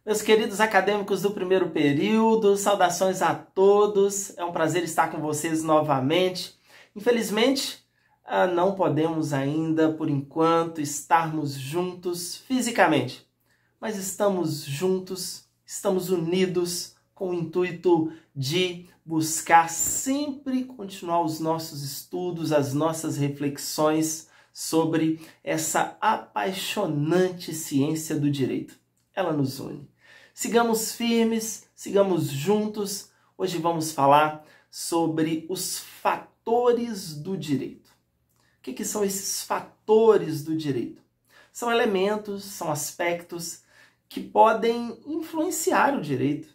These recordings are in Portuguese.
Meus queridos acadêmicos do primeiro período, saudações a todos. É um prazer estar com vocês novamente. Infelizmente, não podemos ainda, por enquanto, estarmos juntos fisicamente. Mas estamos juntos, estamos unidos com o intuito de buscar sempre continuar os nossos estudos, as nossas reflexões sobre essa apaixonante ciência do direito. Ela nos une. Sigamos firmes, sigamos juntos. Hoje vamos falar sobre os fatores do direito. O que são esses fatores do direito? São elementos, são aspectos que podem influenciar o direito.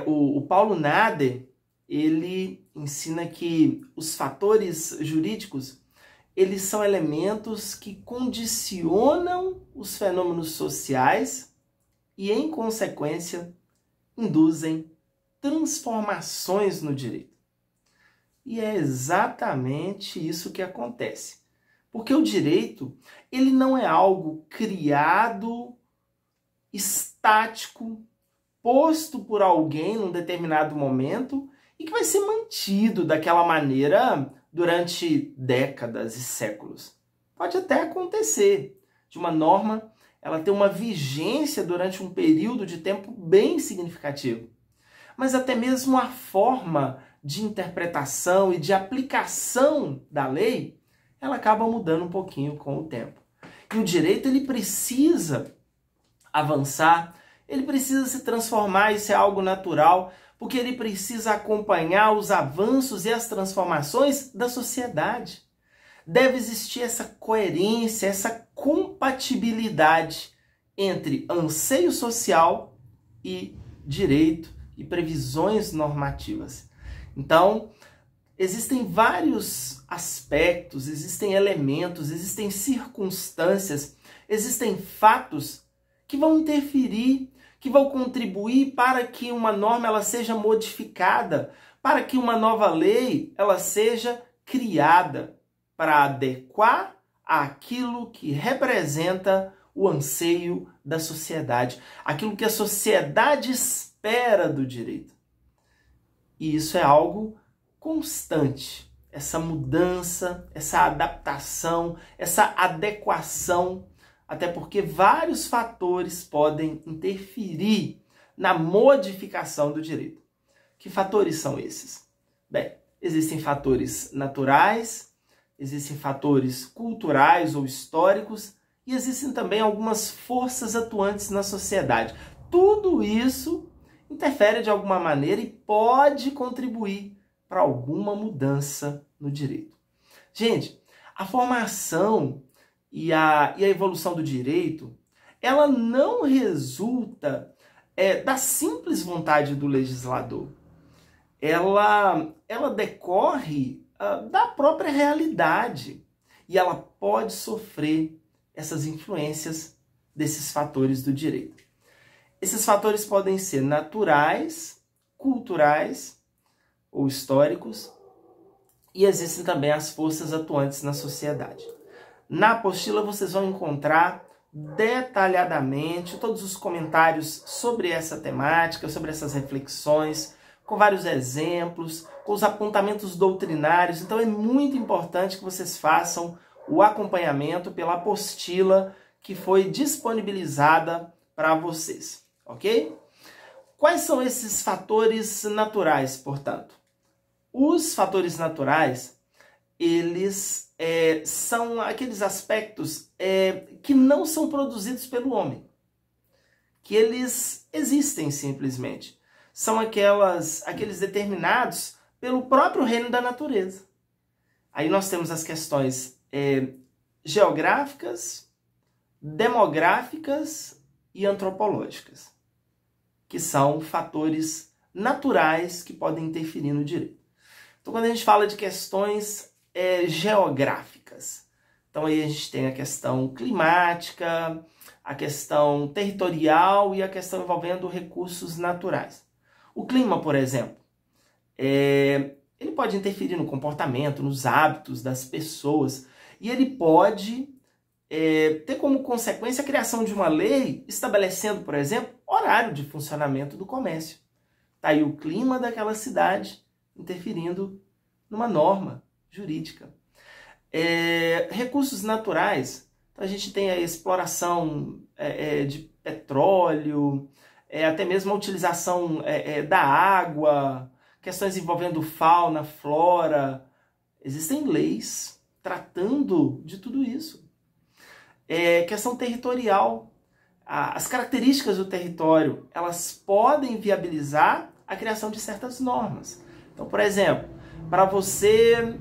O Paulo Nader, ele ensina que os fatores jurídicos, eles são elementos que condicionam os fenômenos sociais e, em consequência, induzem transformações no direito. E é exatamente isso que acontece. Porque o direito, ele não é algo criado, estático, posto por alguém num determinado momento e que vai ser mantido daquela maneira durante décadas e séculos. Pode até acontecer de uma norma ela ter uma vigência durante um período de tempo bem significativo. Mas até mesmo a forma de interpretação e de aplicação da lei, ela acaba mudando um pouquinho com o tempo. E o direito, ele precisa avançar, ele precisa se transformar, isso é algo natural, porque ele precisa acompanhar os avanços e as transformações da sociedade. Deve existir essa coerência, essa compatibilidade entre anseio social e direito e previsões normativas. Então, existem vários aspectos, existem elementos, existem circunstâncias, existem fatos que vão interferir, que vão contribuir para que uma norma ela seja modificada, para que uma nova lei ela seja criada para adequar àquilo que representa o anseio da sociedade, aquilo que a sociedade espera do direito. E isso é algo constante, essa mudança, essa adaptação, essa adequação, até porque vários fatores podem interferir na modificação do direito. Que fatores são esses? Bem, existem fatores naturais, existem fatores culturais ou históricos e existem também algumas forças atuantes na sociedade. Tudo isso interfere de alguma maneira e pode contribuir para alguma mudança no direito. Gente, a formação e a evolução do direito, ela não resulta da simples vontade do legislador. Ela decorre da própria realidade e ela pode sofrer essas influências desses fatores do direito. Esses fatores podem ser naturais, culturais ou históricos e existem também as forças atuantes na sociedade. Na apostila vocês vão encontrar detalhadamente todos os comentários sobre essa temática, sobre essas reflexões, com vários exemplos, com os apontamentos doutrinários. Então é muito importante que vocês façam o acompanhamento pela apostila que foi disponibilizada para vocês, ok? Quais são esses fatores naturais, portanto? Os fatores naturais, eles são aqueles aspectos que não são produzidos pelo homem, que eles existem simplesmente. São aqueles determinados pelo próprio reino da natureza. Aí nós temos as questões geográficas, demográficas e antropológicas, que são fatores naturais que podem interferir no direito. Então, quando a gente fala de questões geográficas, então aí a gente tem a questão climática, a questão territorial e a questão envolvendo recursos naturais. O clima, por exemplo, ele pode interferir no comportamento, nos hábitos das pessoas, e ele pode ter como consequência a criação de uma lei estabelecendo, por exemplo, horário de funcionamento do comércio. Está aí o clima daquela cidade interferindo numa norma jurídica. Recursos naturais, então a gente tem a exploração de petróleo, até mesmo a utilização da água, questões envolvendo fauna, flora. Existem leis tratando de tudo isso. Questão territorial. As características do território, elas podem viabilizar a criação de certas normas. Então, por exemplo, para você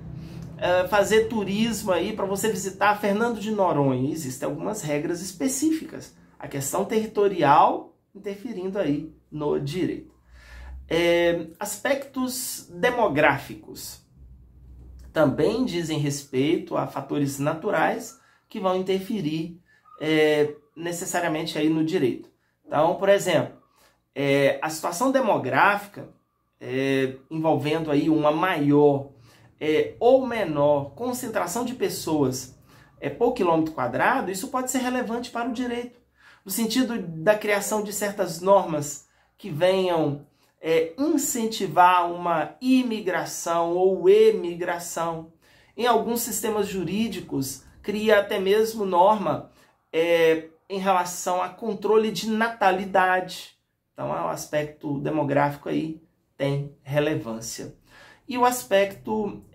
fazer turismo aí, para você visitar Fernando de Noronha, existem algumas regras específicas. A questão territorial interferindo aí no direito. Aspectos demográficos também dizem respeito a fatores naturais que vão interferir necessariamente aí no direito. Então, por exemplo, a situação demográfica envolvendo aí uma maior ou menor concentração de pessoas por quilômetro quadrado, isso pode ser relevante para o direito, no sentido da criação de certas normas que venham incentivar uma imigração ou emigração. Em alguns sistemas jurídicos, cria até mesmo norma em relação a controle de natalidade. Então, o aspecto demográfico aí tem relevância. E o aspecto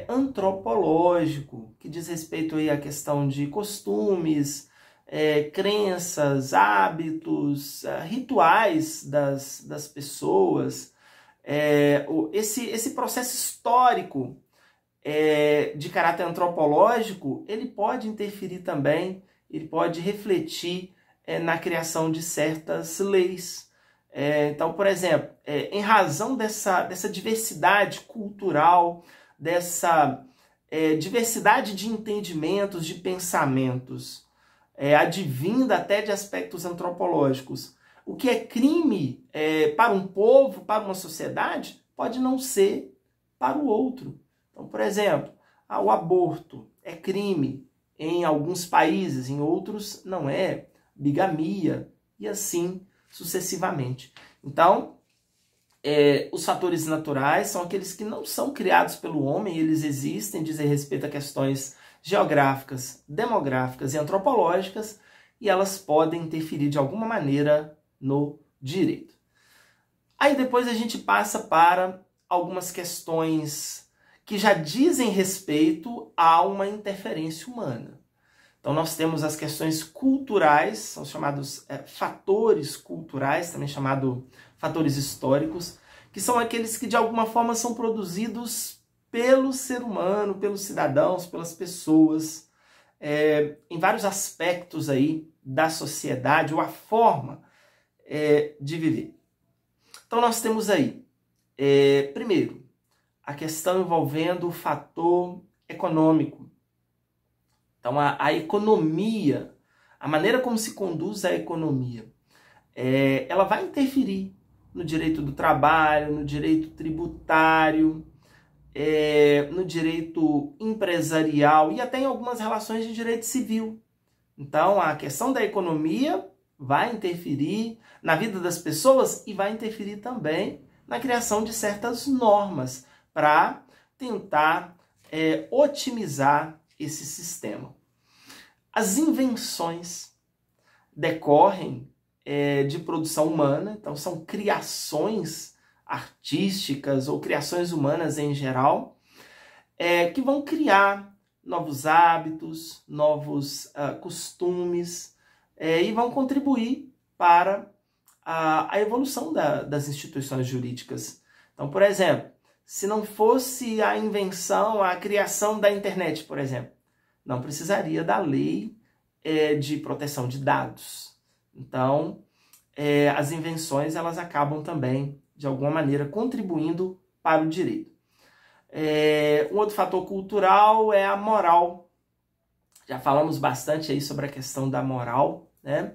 antropológico, que diz respeito aí à questão de costumes, crenças, hábitos, rituais das pessoas. Esse processo histórico de caráter antropológico, ele pode interferir também, ele pode refletir na criação de certas leis. Então, por exemplo, em razão dessa diversidade cultural, dessa diversidade de entendimentos, de pensamentos, advinda até de aspectos antropológicos, o que é crime para um povo, para uma sociedade, pode não ser para o outro. Então, por exemplo, o aborto é crime em alguns países, em outros não é, bigamia e assim sucessivamente. Então, os fatores naturais são aqueles que não são criados pelo homem, eles existem, dizem respeito a questões geográficas, demográficas e antropológicas, e elas podem interferir de alguma maneira no direito. Aí depois a gente passa para algumas questões que já dizem respeito a uma interferência humana. Então nós temos as questões culturais, são chamados fatores culturais, também chamado fatores históricos, que são aqueles que de alguma forma são produzidos pelo ser humano, pelos cidadãos, pelas pessoas, em vários aspectos aí da sociedade, ou a forma de viver. Então nós temos aí, primeiro, a questão envolvendo o fator econômico. Então, a economia, a maneira como se conduz a economia, ela vai interferir no direito do trabalho, no direito tributário, no direito empresarial e até em algumas relações de direito civil. Então, a questão da economia vai interferir na vida das pessoas e vai interferir também na criação de certas normas para tentar otimizar esse sistema. As invenções decorrem de produção humana, então são criações artísticas ou criações humanas em geral, que vão criar novos hábitos, novos costumes e vão contribuir para a evolução das instituições jurídicas. Então, por exemplo, se não fosse a invenção, a criação da internet, por exemplo, não precisaria da lei de proteção de dados. Então, as invenções elas acabam também, de alguma maneira, contribuindo para o direito. Um outro fator cultural é a moral. Já falamos bastante aí sobre a questão da moral, né?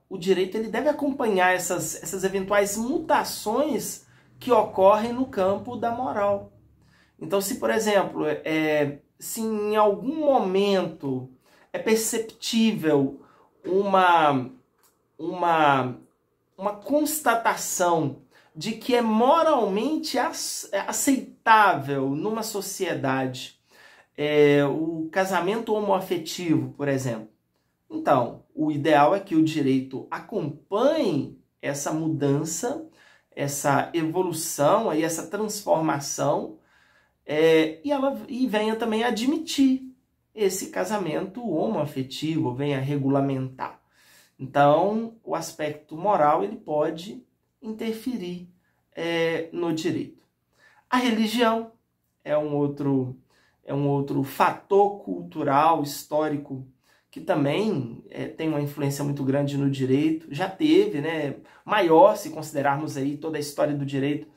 O direito ele deve acompanhar essas eventuais mutações que ocorrem no campo da moral. Então, se, por exemplo, se em algum momento é perceptível uma constatação de que é moralmente aceitável numa sociedade o casamento homoafetivo, por exemplo. Então, o ideal é que o direito acompanhe essa mudança, essa evolução, aí, essa transformação, e venha também admitir esse casamento homoafetivo, venha regulamentar. Então, o aspecto moral ele pode interferir no direito. A religião é um outro fator cultural, histórico, que também tem uma influência muito grande no direito. Já teve, né, maior se considerarmos aí toda a história do direito,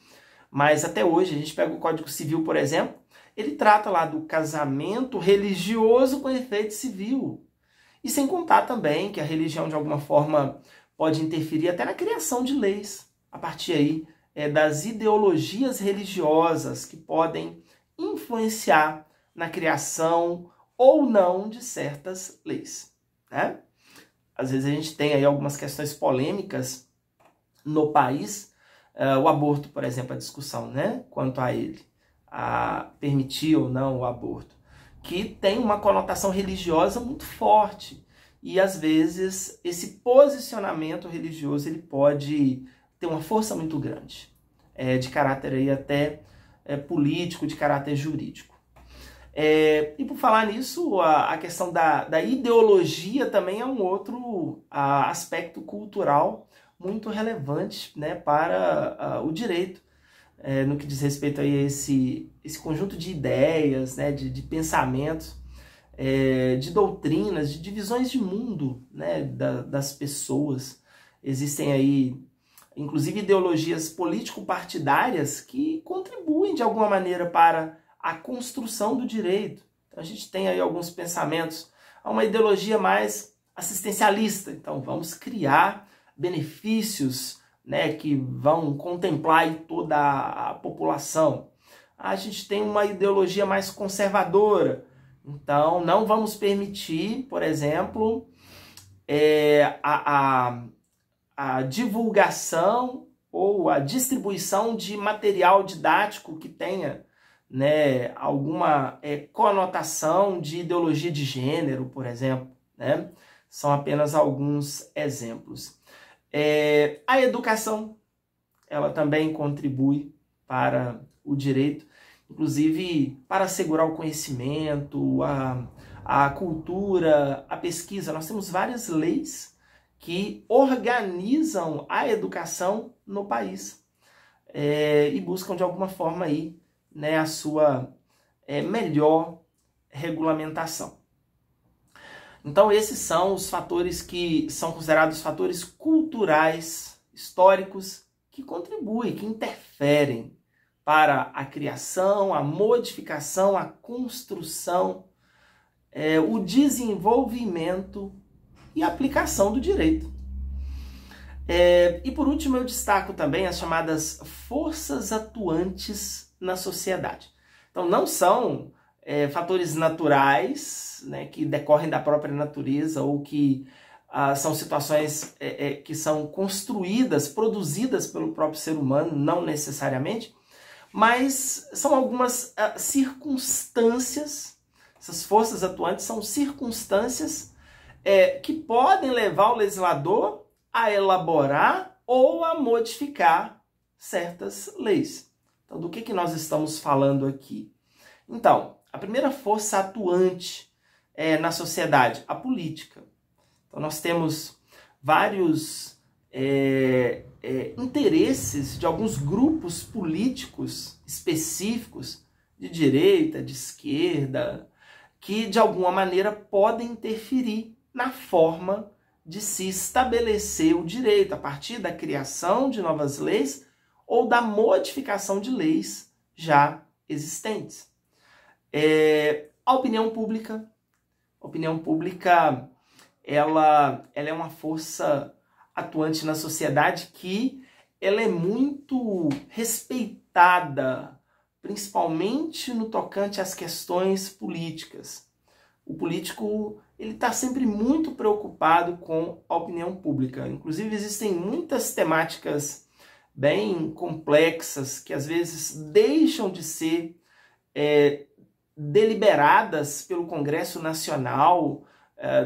mas até hoje, a gente pega o Código Civil, por exemplo, ele trata lá do casamento religioso com efeito civil. E sem contar também que a religião, de alguma forma, pode interferir até na criação de leis, a partir aí das ideologias religiosas que podem influenciar na criação ou não de certas leis, né? Às vezes a gente tem aí algumas questões polêmicas no país, o aborto, por exemplo, a discussão, né, quanto a ele, a permitir ou não o aborto, que tem uma conotação religiosa muito forte. E, às vezes, esse posicionamento religioso ele pode ter uma força muito grande, de caráter aí até político, de caráter jurídico. E, por falar nisso, a questão da ideologia também é um outro aspecto cultural muito relevante, né, para o direito. No que diz respeito aí a esse conjunto de ideias, né, de pensamentos, de doutrinas, de divisões de mundo, né, das pessoas. Existem aí, inclusive, ideologias político-partidárias que contribuem de alguma maneira para a construção do direito. Então, a gente tem aí alguns pensamentos, uma ideologia mais assistencialista. Então, vamos criar benefícios, né, que vão contemplar aí toda a população. A gente tem uma ideologia mais conservadora. Então, não vamos permitir, por exemplo, a divulgação ou a distribuição de material didático que tenha, né, alguma conotação de ideologia de gênero, por exemplo, né? São apenas alguns exemplos. A educação, ela também contribui para o direito, inclusive para assegurar o conhecimento, a cultura, a pesquisa. Nós temos várias leis que organizam a educação no país e buscam de alguma forma aí, né, a sua melhor regulamentação. Então esses são os fatores que são considerados fatores culturais, históricos, que contribuem, que interferem para a criação, a modificação, a construção, o desenvolvimento e a aplicação do direito. E por último eu destaco também as chamadas forças atuantes na sociedade. Então não são fatores naturais, né, que decorrem da própria natureza ou que são situações que são construídas, produzidas pelo próprio ser humano, não necessariamente, mas são algumas circunstâncias, essas forças atuantes são circunstâncias que podem levar o legislador a elaborar ou a modificar certas leis. Então, do que nós estamos falando aqui? Então, a primeira força atuante na sociedade, a política. Então, nós temos vários interesses de alguns grupos políticos específicos, de direita, de esquerda, que de alguma maneira podem interferir na forma de se estabelecer o direito a partir da criação de novas leis ou da modificação de leis já existentes. A opinião pública. A opinião pública ela é uma força atuante na sociedade que ela é muito respeitada, principalmente no tocante às questões políticas. O político ele está sempre muito preocupado com a opinião pública. Inclusive, existem muitas temáticas bem complexas que às vezes deixam de ser deliberadas pelo Congresso Nacional,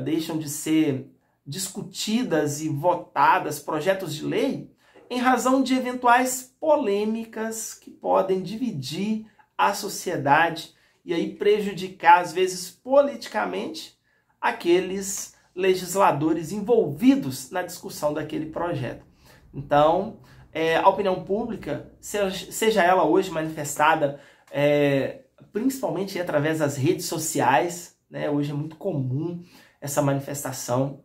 deixam de ser discutidas e votadas, projetos de lei, em razão de eventuais polêmicas que podem dividir a sociedade e aí prejudicar, às vezes, politicamente, aqueles legisladores envolvidos na discussão daquele projeto. Então, a opinião pública, seja ela hoje manifestada principalmente através das redes sociais, né? Hoje é muito comum essa manifestação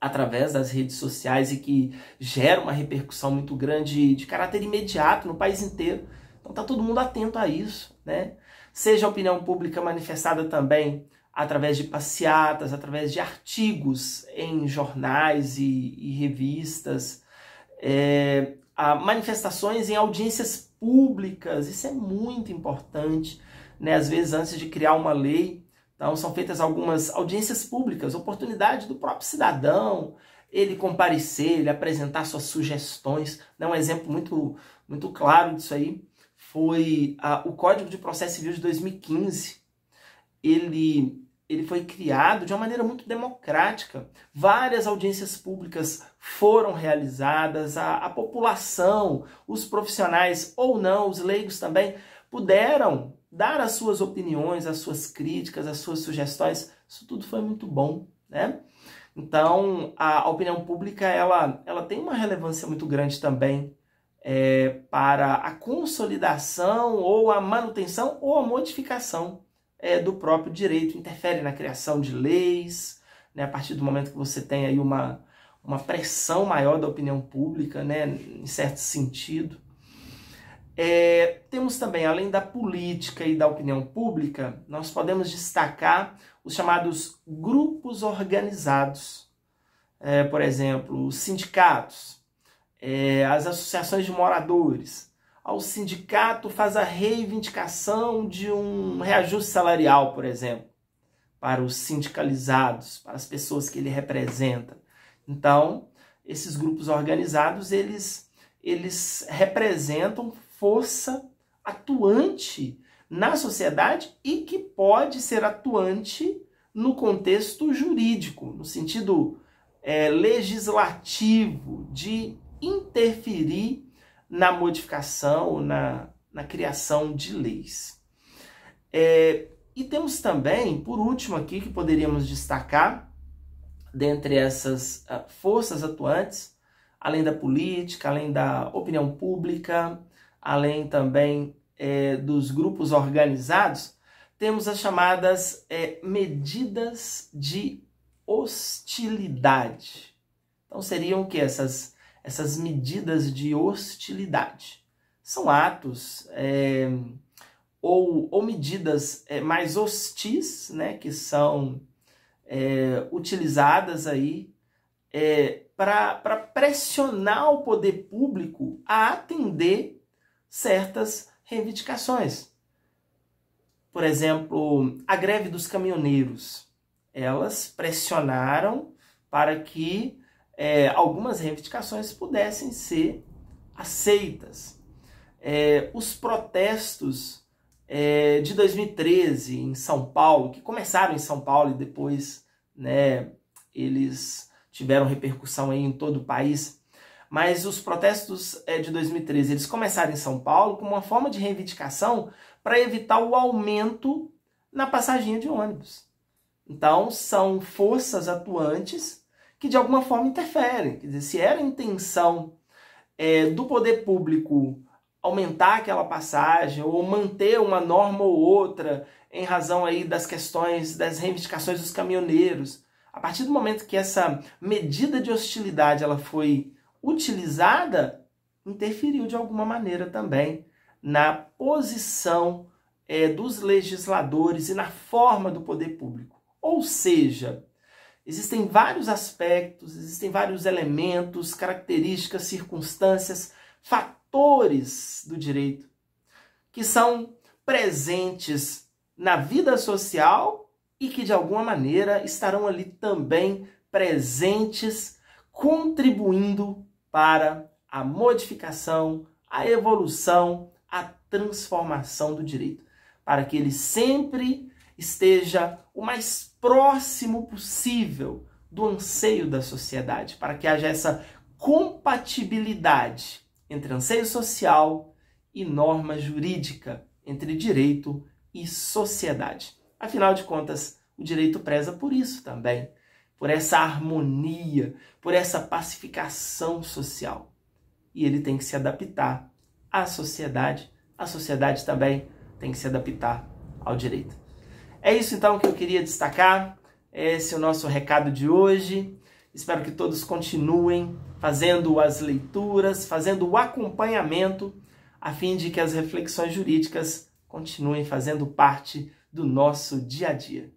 através das redes sociais e que gera uma repercussão muito grande de caráter imediato no país inteiro. Então está todo mundo atento a isso, né? Seja a opinião pública manifestada também através de passeatas, através de artigos em jornais e revistas, manifestações em audiências públicas, isso é muito importante, né? Às vezes, antes de criar uma lei, então, são feitas algumas audiências públicas, oportunidade do próprio cidadão, ele comparecer, ele apresentar suas sugestões. Um exemplo muito claro disso aí foi o Código de Processo Civil de 2015. Ele foi criado de uma maneira muito democrática. Várias audiências públicas foram realizadas, a população, os profissionais ou não, os leigos também, puderam dar as suas opiniões, as suas críticas, as suas sugestões. Isso tudo foi muito bom, né? Então, a opinião pública ela tem uma relevância muito grande também para a consolidação ou a manutenção ou a modificação do próprio direito. Interfere na criação de leis, né? A partir do momento que você tem aí uma pressão maior da opinião pública, né? Em certo sentido. Temos também, além da política e da opinião pública, nós podemos destacar os chamados grupos organizados. Por exemplo, os sindicatos, as associações de moradores. O sindicato faz a reivindicação de um reajuste salarial, por exemplo, para os sindicalizados, para as pessoas que ele representa. Então, esses grupos organizados, eles representam força atuante na sociedade e que pode ser atuante no contexto jurídico, no sentido legislativo, de interferir na modificação, na criação de leis. E temos também, por último aqui, que poderíamos destacar, dentre essas forças atuantes, além da política, além da opinião pública, além também dos grupos organizados, temos as chamadas medidas de hostilidade. Então seriam o que essas medidas de hostilidade? São atos ou medidas mais hostis, né, que são utilizadas aí para pressionar o poder público a atender certas reivindicações. Por exemplo, a greve dos caminhoneiros. Elas pressionaram para que algumas reivindicações pudessem ser aceitas. Os protestos de 2013 em São Paulo, que começaram em São Paulo e depois, né, eles tiveram repercussão aí em todo o país. Mas os protestos de 2013, eles começaram em São Paulo como uma forma de reivindicação para evitar o aumento na passaginha de ônibus. Então, são forças atuantes que de alguma forma interferem. Quer dizer, se era a intenção do poder público aumentar aquela passagem ou manter uma norma ou outra em razão aí das questões, das reivindicações dos caminhoneiros, a partir do momento que essa medida de hostilidade ela foi utilizada, interferiu de alguma maneira também na posição dos legisladores e na forma do poder público. Ou seja, existem vários aspectos, existem vários elementos, características, circunstâncias, fatores do direito que são presentes na vida social e que de alguma maneira estarão ali também presentes, contribuindo para a modificação, a evolução, a transformação do direito, para que ele sempre esteja o mais próximo possível do anseio da sociedade, para que haja essa compatibilidade entre anseio social e norma jurídica, entre direito e sociedade. Afinal de contas, o direito preza por isso também, por essa harmonia, por essa pacificação social. E ele tem que se adaptar à sociedade, a sociedade também tem que se adaptar ao direito. É isso então que eu queria destacar, esse é o nosso recado de hoje. Espero que todos continuem fazendo as leituras, fazendo o acompanhamento, a fim de que as reflexões jurídicas continuem fazendo parte do nosso dia a dia.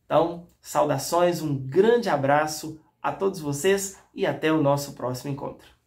Então, saudações, um grande abraço a todos vocês e até o nosso próximo encontro.